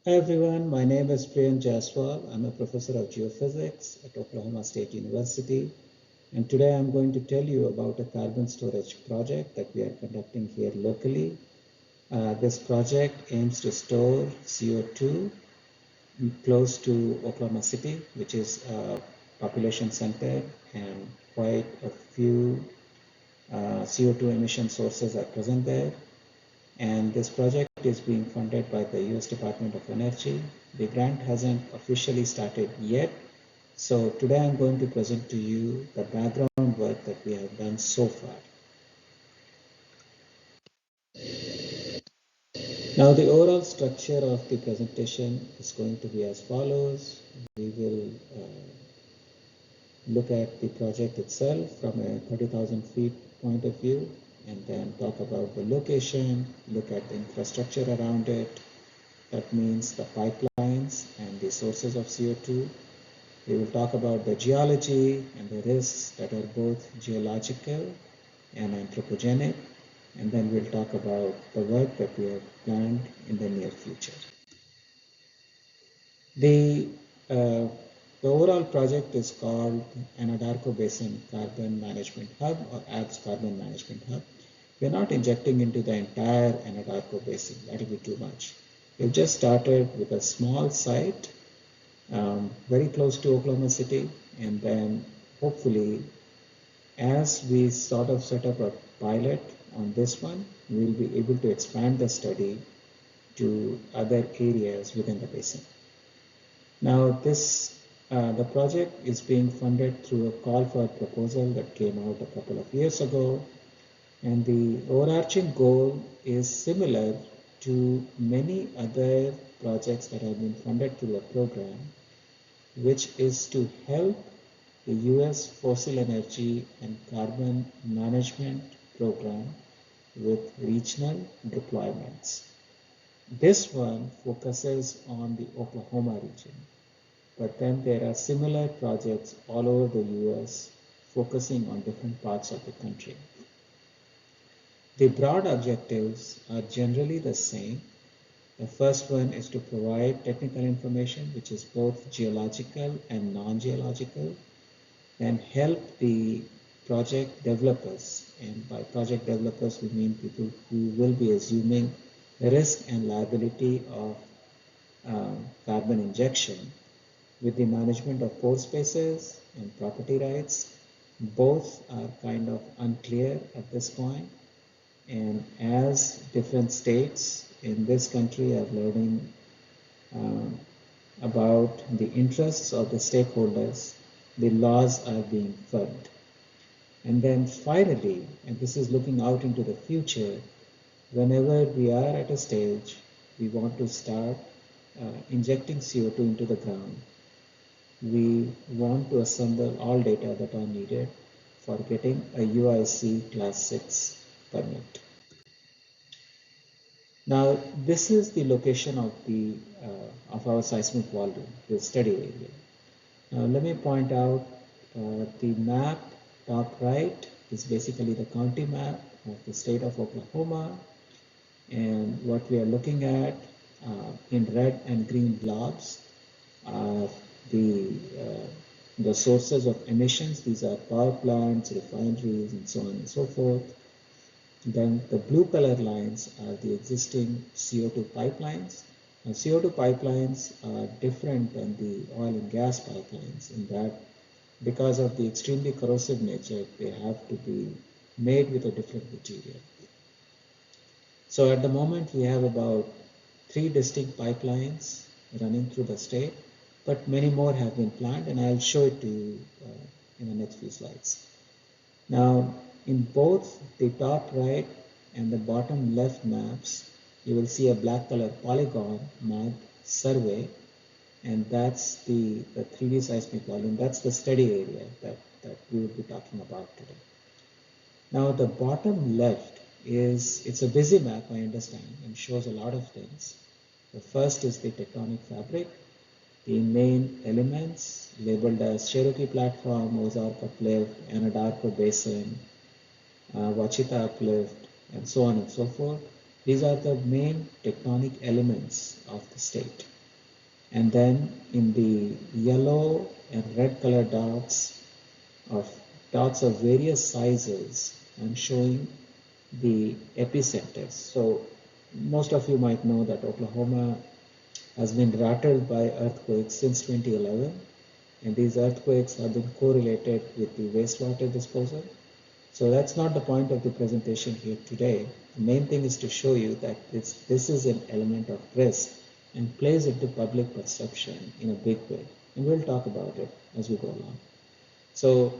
Hi everyone, my name is Jaiswal. I'm a professor of geophysics at Oklahoma State University. And today I'm going to tell you about a carbon storage project that we are conducting here locally. This project aims to store CO2 close to Oklahoma City, which is a population center, and quite a few CO2 emission sources are present there. And this project is being funded by the US Department of Energy. The grant hasn't officially started yet. So today I'm going to present to you the background work that we have done so far. Now the overall structure of the presentation is going to be as follows. We will look at the project itself from a 30,000 feet point of view, and then talk about the location, look at the infrastructure around it. That means the pipelines and the sources of CO2. We will talk about the geology and the risks that are both geological and anthropogenic. And then we'll talk about the work that we have planned in the near future. The, uh, the overall project is called Anadarko Basin Carbon Management Hub, or ABS Carbon Management Hub. We're not injecting into the entire Anadarko Basin. That will be too much. We've just started with a small site very close to Oklahoma City, and then hopefully as we sort of set up a pilot on this one, we'll be able to expand the study to other areas within the basin. Now the project is being funded through a call for proposal that came out a couple of years ago, and the overarching goal is similar to many other projects that have been funded through the program, which is to help the US Fossil Energy and Carbon Management Program with regional deployments. This one focuses on the Oklahoma region, but then there are similar projects all over the US focusing on different parts of the country. The broad objectives are generally the same. The first one is to provide technical information, which is both geological and non-geological, and help the project developers. And by project developers, we mean people who will be assuming the risk and liability of carbon injection with the management of pore spaces and property rights. Both are kind of unclear at this point. And as different states in this country are learning about the interests of the stakeholders, the laws are being firmed. And then finally, and this is looking out into the future, whenever we are at a stage, we want to start injecting CO2 into the ground, we want to assemble all data that are needed for getting a UIC Class 6 permit. Now, this is the location of our seismic volume, the study area. Now, let me point out the map top right is basically the county map of the state of Oklahoma, and what we are looking at in red and green blobs are the sources of emissions. These are power plants, refineries, and so on and so forth. Then the blue color lines are the existing CO2 pipelines. Now, CO2 pipelines are different than the oil and gas pipelines in that because of the extremely corrosive nature, they have to be made with a different material. So at the moment, we have about 3 distinct pipelines running through the state, but many more have been planned, and I'll show it to you in the next few slides. Now, in both the top right and the bottom left maps, you will see a black color polygon marked survey, and that's the 3D seismic volume. That's the study area that we will be talking about today. Now, the bottom left it's a busy map, I understand, and shows a lot of things. The first is the tectonic fabric, the main elements labeled as Cherokee Platform, Ozark Uplift, Anadarko Basin, Wachita Uplift, and so on and so forth. These are the main tectonic elements of the state. And then in the yellow and red color of dots of various sizes, I'm showing the epicenters. So most of you might know that Oklahoma has been rattled by earthquakes since 2011, and these earthquakes have been correlated with the wastewater disposal. So that's not the point of the presentation here today. The main thing is to show you that this is an element of risk and plays into public perception in a big way. And we'll talk about it as we go along. So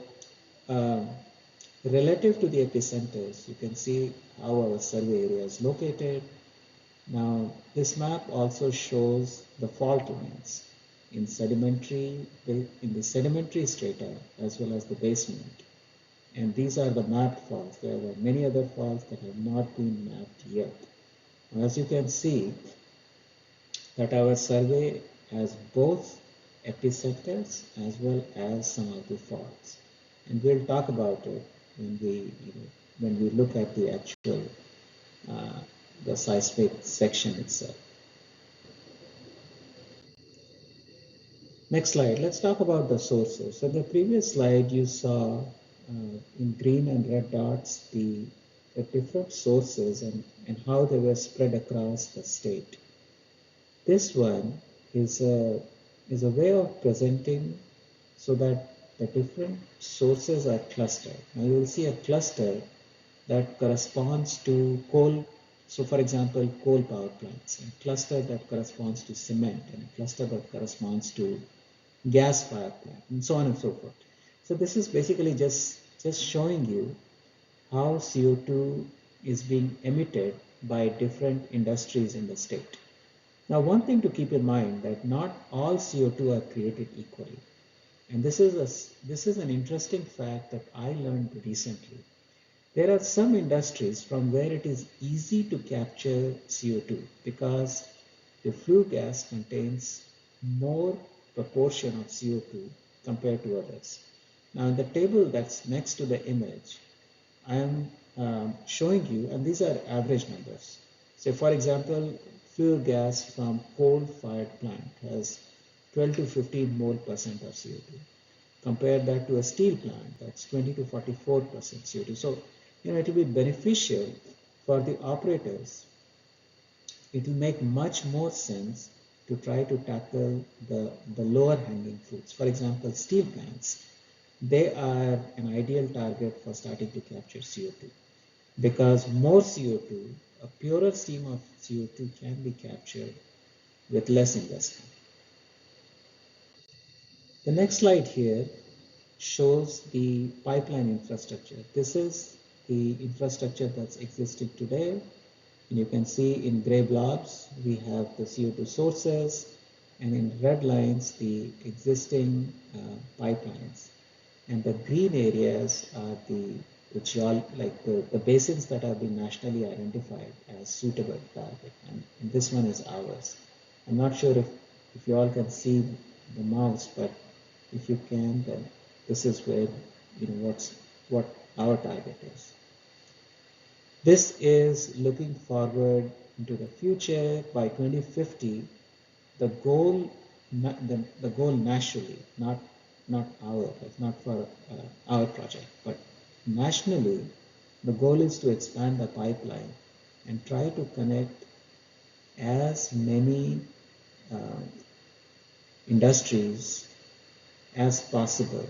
um, relative to the epicenters, you can see how our survey area is located. Now, this map also shows the fault lines in the sedimentary strata as well as the basement. And these are the mapped faults. There are many other faults that have not been mapped yet. As you can see, that our survey has both epicenters as well as some of the faults. And we'll talk about it when we look at the actual the seismic section itself. Next slide. Let's talk about the sources. So in the previous slide, you saw in green and red dots the different sources and how they were spread across the state. This one is a way of presenting so that the different sources are clustered. Now you will see a cluster that corresponds to coal. So for example, coal power plants, a cluster that corresponds to cement, and a cluster that corresponds to gas power plant, and so on and so forth. So this is basically just showing you how CO2 is being emitted by different industries in the state. Now, one thing to keep in mind that not all CO2 are created equally. And this is an interesting fact that I learned recently. There are some industries from where it is easy to capture CO2 because the flue gas contains more proportion of CO2 compared to others. Now in the table that's next to the image, I am showing you, and these are average numbers. So for example, fuel gas from coal-fired plant has 12 to 15 mole percent of CO2. Compare that to a steel plant, that's 20 to 44% CO2. So, it will be beneficial for the operators. It will make much more sense to try to tackle the lower hanging fruits. For example, steel plants, they are an ideal target for starting to capture CO2 because more CO2, a purer stream of CO2 can be captured with less investment. The next slide here shows the pipeline infrastructure. This is the infrastructure that's existing today. And you can see in gray blobs, we have the CO2 sources, and in red lines, the existing pipelines. And the green areas are the basins that have been nationally identified as suitable target. And this one is ours. I'm not sure if you all can see the mouse, but if you can, then this is where what our target is. This is looking forward into the future. By 2050, the goal nationally, not not for our project, but nationally, the goal is to expand the pipeline and try to connect as many uh, industries as possible,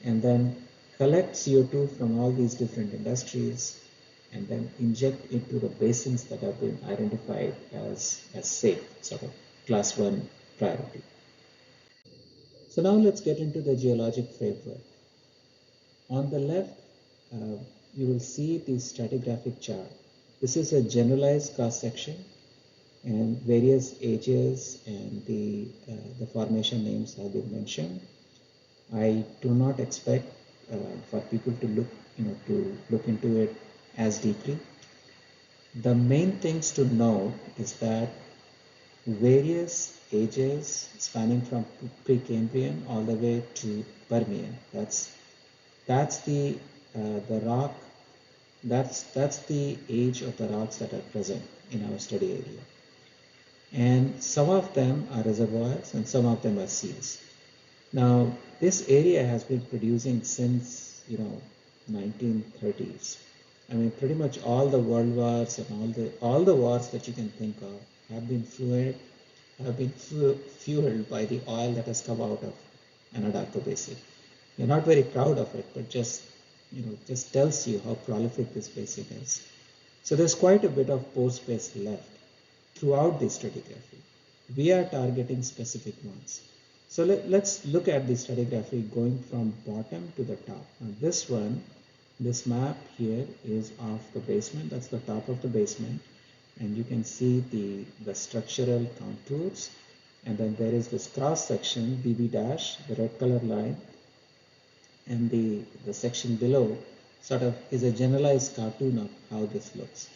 and then collect CO2 from all these different industries and then inject into the basins that have been identified as safe, sort of class 1 priority. So now let's get into the geologic framework. On the left, you will see the stratigraphic chart. This is a generalized cross section, and various ages and the formation names have been mentioned. I do not expect for people to look into it as deeply. The main things to note is that various ages spanning from Precambrian all the way to Permian. That's the rock. That's the age of the rocks that are present in our study area. And and some of them are reservoirs and some of them are seas. Now, this area has been producing since, 1930s. I mean, pretty much all the world wars and all the wars that you can think of have been fueled by the oil that has come out of Anadarko Basin. We're not very proud of it, but just tells you how prolific this basin is. So there's quite a bit of pore space left throughout the stratigraphy. We are targeting specific ones. So let's look at the stratigraphy going from bottom to the top. Now this map here is of the basement. That's the top of the basement. And you can see the structural contours. And then there is this cross section, BB dash, the red color line. And the section below sort of is a generalized cartoon of how this looks.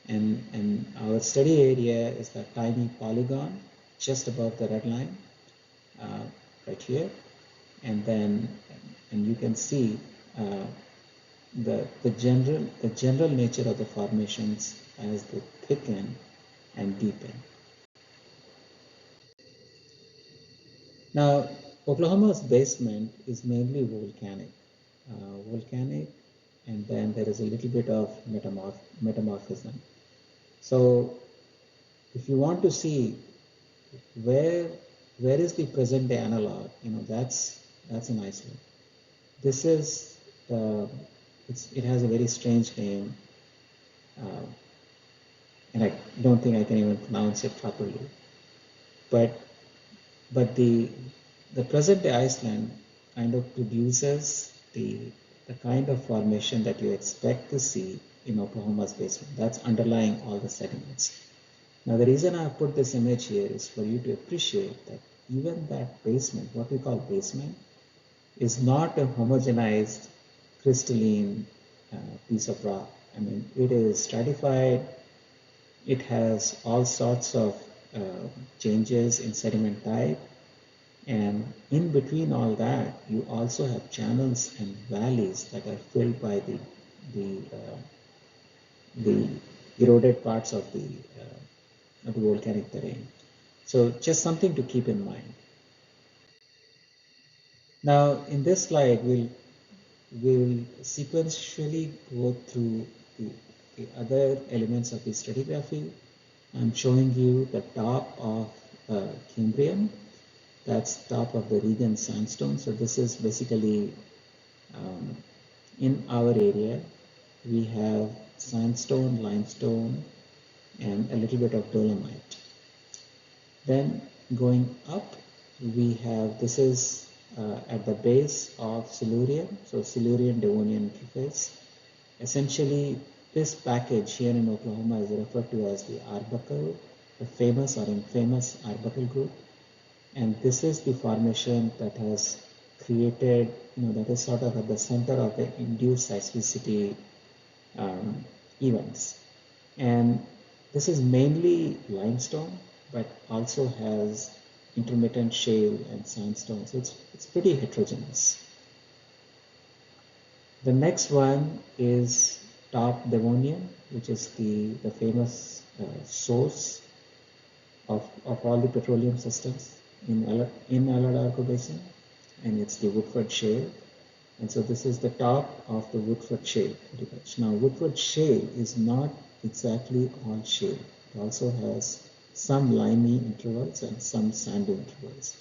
And our study area is that tiny polygon just above the red line, right here. And you can see the general nature of the formations as they thicken and deepen. Now, Oklahoma's basement is mainly volcanic, and then there is a little bit of metamorphism. So, if you want to see where is the present day analog, that's in Iceland. This is it has a very strange name, and I don't think I can even pronounce it properly. But the present day Iceland kind of produces the kind of formation that you expect to see in Oklahoma's basement. That's underlying all the sediments. Now the reason I put this image here is for you to appreciate that even that basement, what we call basement, is not a homogenized crystalline piece of rock. I mean, it is stratified. It has all sorts of changes in sediment type, and in between all that, you also have channels and valleys that are filled by the eroded parts of the volcanic terrain. So just something to keep in mind. Now, in this slide, we'll sequentially go through the other elements of the stratigraphy. I'm showing you the top of Cambrian. That's top of the Regan sandstone. So this is basically in our area, we have sandstone, limestone, and a little bit of dolomite. Then going up, we have, this is at the base of Silurian, so Silurian-Devonian interface. Essentially, this package here in Oklahoma is referred to as the Arbuckle, the famous or infamous Arbuckle group. And this is the formation that has created, that is sort of at the center of the induced seismicity events. And this is mainly limestone, but also has intermittent shale and sandstone. So it's pretty heterogeneous. The next one is top Devonian, which is the famous source of all the petroleum systems in Anadarko Basin, and it's the Woodford Shale. And so this is the top of the Woodford Shale, pretty much. Now, Woodford Shale is not exactly all shale. It also has some limey intervals and some sandy intervals.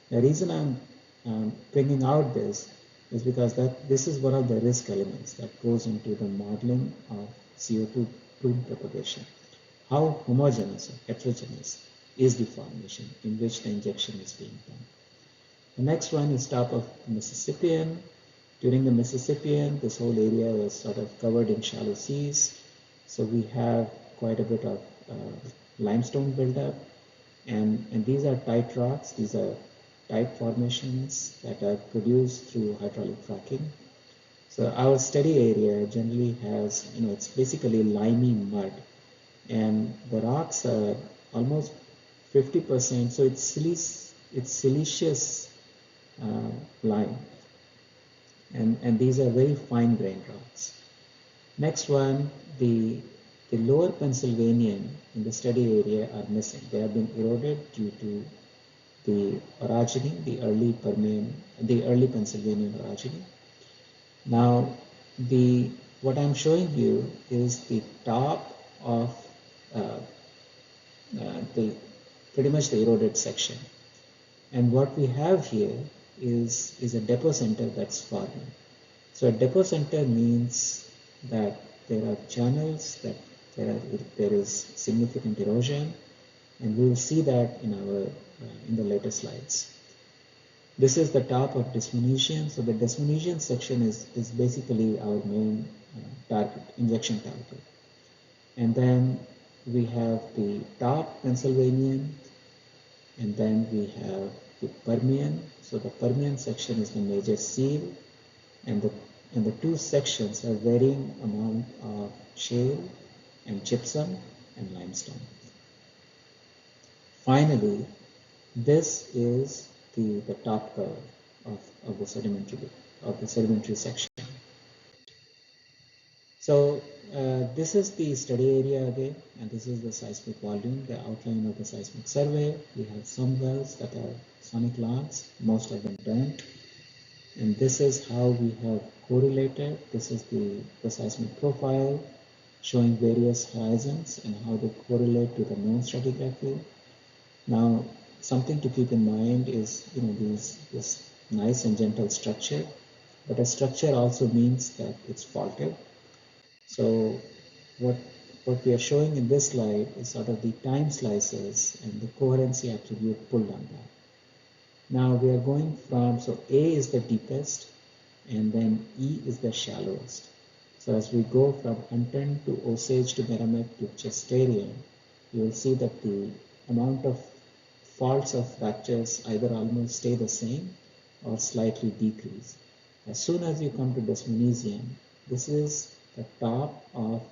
The reason I'm bringing out this is because this is one of the risk elements that goes into the modeling of CO2 plume propagation. How homogeneous or heterogeneous is the formation in which the injection is being done. The next one is top of Mississippian. During the Mississippian, this whole area was sort of covered in shallow seas. So we have quite a bit of limestone buildup. And these are tight rocks. These are tight formations that are produced through hydraulic fracking. So our study area generally has, it's basically limey mud. And the rocks are almost 50%, so it's siliceous lime. And these are very fine grained rocks. Next one, the the lower Pennsylvanian in the study area are missing. They have been eroded due to the orogeny, the early Pennsylvanian orogeny. Now, what I'm showing you is the top of uh, the pretty much the eroded section. And what we have here is a depot center that's forming. So a depot center means that there are channels, that there is significant erosion, and we will see that in the later slides. This is the top of Desmonesian. So the Desmonesian section is basically our main target, injection target. And then we have the top Pennsylvanian, and then we have the Permian. So the Permian section is the major seal, and the two sections have varying amount of shale and gypsum and limestone. Finally, this is the top cover of the sedimentary section. So this is the study area again, and this is the seismic volume, the outline of the seismic survey. We have some wells that are sonic logs, most of them don't. And this is how we have correlated. This is the seismic profile showing various horizons and how they correlate to the known stratigraphy. Now, something to keep in mind is, this nice and gentle structure, but a structure also means that it's faulted. So what we are showing in this slide is sort of the time slices and the coherency attribute pulled on that. Now we are going from, so A is the deepest, and then E is the shallowest. So as we go from Hunton to Osage to Merrimack to Chesterian, you will see that the amount of faults or fractures either almost stay the same or slightly decrease. As soon as you come to Desmonesian, this is the top of,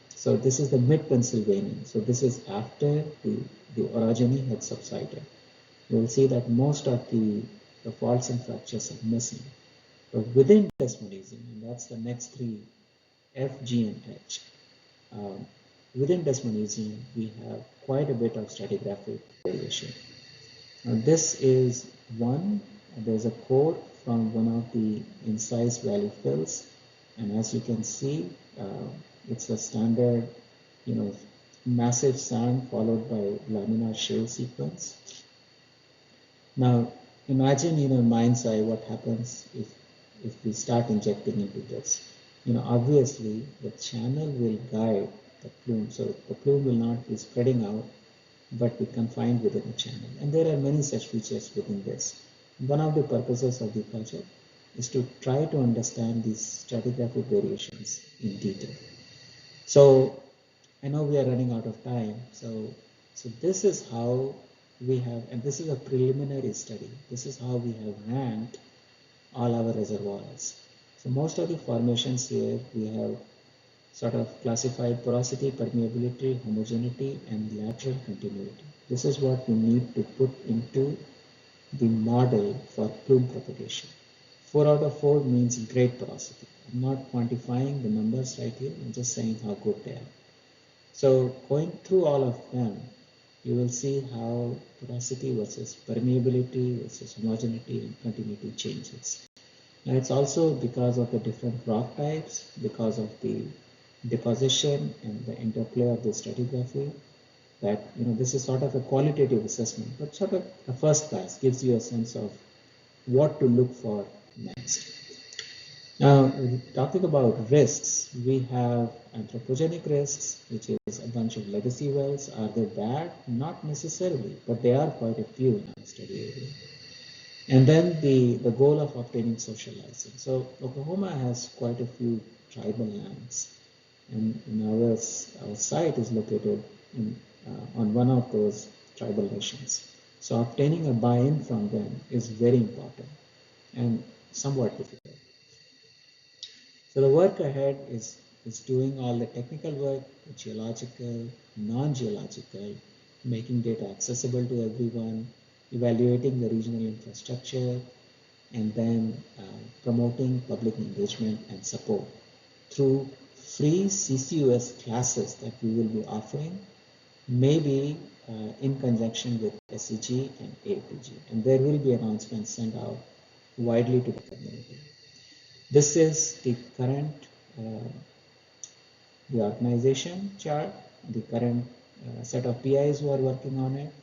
so this is the mid-Pennsylvanian. So this is after the orogeny had subsided. You will see that most of the faults and fractures are missing. But within Desmonesian, and that's the next three, F, G, and H, within Desmonesian, we have quite a bit of stratigraphic variation. Now this is there's a core from one of the incised valley fills, and as you can see, it's a standard, massive sand followed by laminar shale sequence. Now imagine in mind's eye what happens if we start injecting into this. Obviously the channel will guide the plume, so the plume will not be spreading out, but be confined within a channel. And there are many such features within this. One of the purposes of the project is to try to understand these stratigraphic variations in detail. So I know we are running out of time. So this is how we have, and this is a preliminary study. This is how we have ranked all our reservoirs. So most of the formations here we have sort of classified porosity, permeability, homogeneity, and lateral continuity. This is what we need to put into the model for plume propagation. 4 out of 4 means great porosity. I'm not quantifying the numbers right here, I'm just saying how good they are. So going through all of them, you will see how porosity versus permeability versus homogeneity and continuity changes. And it's also because of the different rock types, because of the deposition and the interplay of the stratigraphy, that this is sort of a qualitative assessment, but sort of a first pass gives you a sense of what to look for next. Now, talking about risks, we have anthropogenic risks, which is a bunch of legacy wells. Are they bad? Not necessarily, but there are quite a few in our study area. And then the goal of obtaining social license. So Oklahoma has quite a few tribal lands, and our site is located on one of those tribal nations. So obtaining a buy-in from them is very important and somewhat difficult. So the work ahead is doing all the technical work, geological, non-geological, making data accessible to everyone, evaluating the regional infrastructure, and then promoting public engagement and support through free CCUS classes that we will be offering, maybe in conjunction with SEG and APG, and there will be announcements sent out widely to the community. This is the current the organization chart, the current set of PIs who are working on it.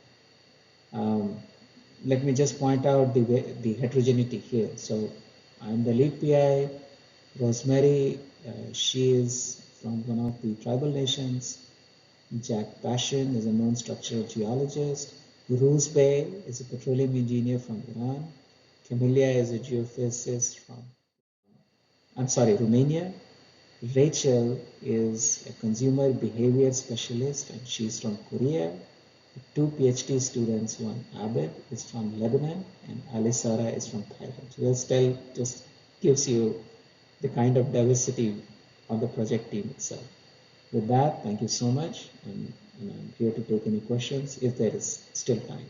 Let me just point out the heterogeneity here. So I'm the lead PI. Rosemary, she is from one of the tribal nations. Jack Passion is a known structural geologist. Ruz Bey is a petroleum engineer from Iran. Camelia is a geophysicist from, Romania. Rachel is a consumer behavior specialist and she's from Korea. Two PhD students, one Abed is from Lebanon and Alisara is from Thailand. So this just gives you the kind of diversity on the project team itself. With that, thank you so much, and I'm here to take any questions if there is still time.